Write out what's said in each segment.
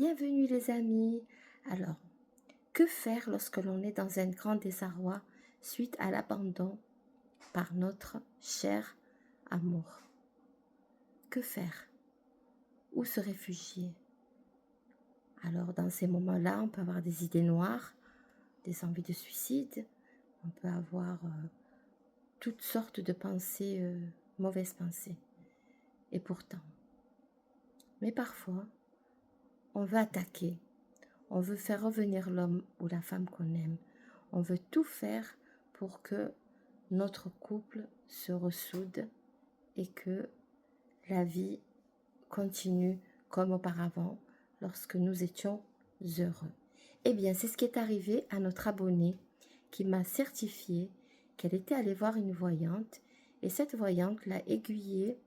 Bienvenue les amis. Alors, que faire lorsque l'on est dans un grand désarroi suite à l'abandon par notre cher amour? Que faire? Où se réfugier? Alors, dans ces moments-là, on peut avoir des idées noires, des envies de suicide, on peut avoir toutes sortes de pensées, mauvaises pensées. Et pourtant, mais parfois, on veut attaquer, on veut faire revenir l'homme ou la femme qu'on aime. On veut tout faire pour que notre couple se ressoude et que la vie continue comme auparavant lorsque nous étions heureux. Eh bien, c'est ce qui est arrivé à notre abonnée qui m'a certifié qu'elle était allée voir une voyante et cette voyante l'a aiguillée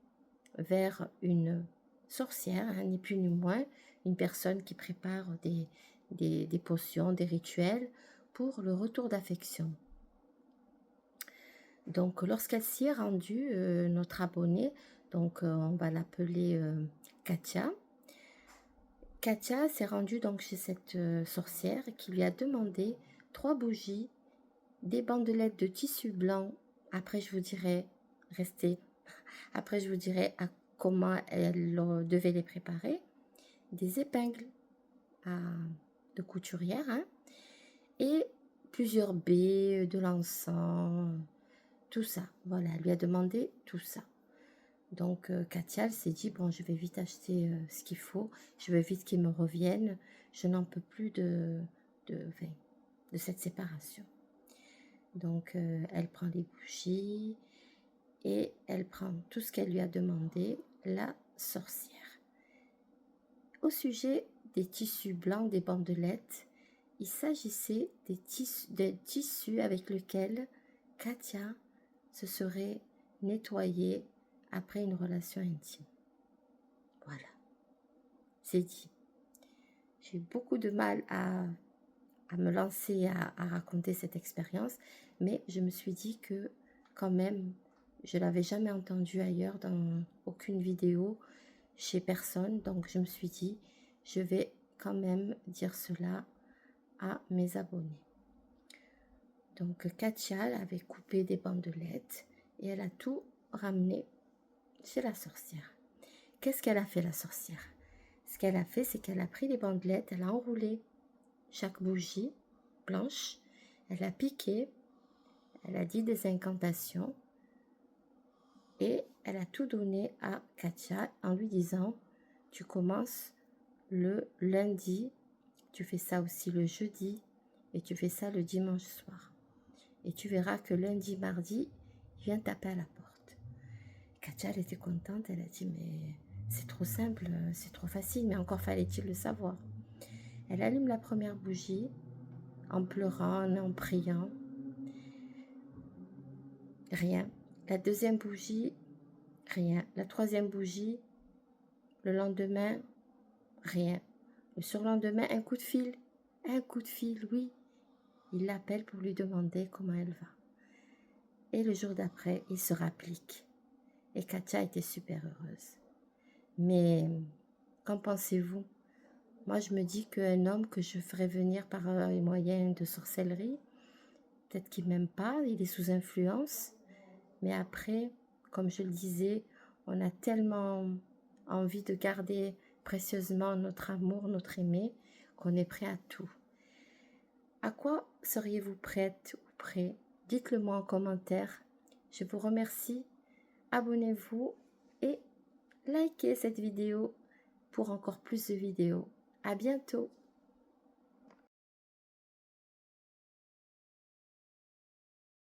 vers une sorcière, ni plus ni moins, une personne qui prépare des potions, des rituels pour le retour d'affection. Donc, lorsqu'elle s'y est rendue, notre abonnée, donc on va l'appeler Katia. Katia s'est rendue donc chez cette sorcière qui lui a demandé 3 bougies, des bandelettes de tissu blanc. Après, je vous dirai, restez. Après, je vous dirai comment elle devait les préparer. Des épingles de couturière, hein, et plusieurs baies, de l'encens, tout ça. Voilà, elle lui a demandé tout ça. Donc, Katia, elle s'est dit, bon, je vais vite acheter ce qu'il faut, je veux vite qu'il me revienne, je n'en peux plus de cette séparation. Donc, elle prend les bougies et elle prend tout ce qu'elle lui a demandé, la sorcière. Au sujet des tissus blancs, des bandelettes, il s'agissait des tissus avec lesquels Katia se serait nettoyée après une relation intime. Voilà, c'est dit. J'ai eu beaucoup de mal à me lancer à raconter cette expérience, mais je me suis dit que quand même, je ne l'avais jamais entendu ailleurs dans aucune vidéo, chez personne, donc je me suis dit, je vais quand même dire cela à mes abonnés. Donc Katia avait coupé des bandelettes et elle a tout ramené chez la sorcière. Qu'est-ce qu'elle a fait la sorcière? Ce qu'elle a fait, c'est qu'elle a pris les bandelettes, elle a enroulé chaque bougie blanche, elle a piqué, elle a dit des incantations et elle a tout donné à Katia en lui disant, tu commences le lundi, tu fais ça aussi le jeudi et tu fais ça le dimanche soir. Et tu verras que lundi, mardi, il vient taper à la porte. Katia, elle était contente, elle a dit, mais c'est trop simple, c'est trop facile, mais encore fallait-il le savoir. Elle allume la première bougie en pleurant, en priant. Rien. La deuxième bougie, rien. La troisième bougie, le lendemain, rien. Le surlendemain, un coup de fil. Un coup de fil, oui. Il l'appelle pour lui demander comment elle va. Et le jour d'après, il se rapplique. Et Katia était super heureuse. Mais qu'en pensez-vous? Moi, je me dis qu'un homme que je ferais venir par un moyen de sorcellerie, peut-être qu'il ne m'aime pas, il est sous influence. Mais après, comme je le disais, on a tellement envie de garder précieusement notre amour, notre aimé, qu'on est prêt à tout. À quoi seriez-vous prête ou prêt? Dites-le moi en commentaire. Je vous remercie. Abonnez-vous et likez cette vidéo pour encore plus de vidéos. À bientôt.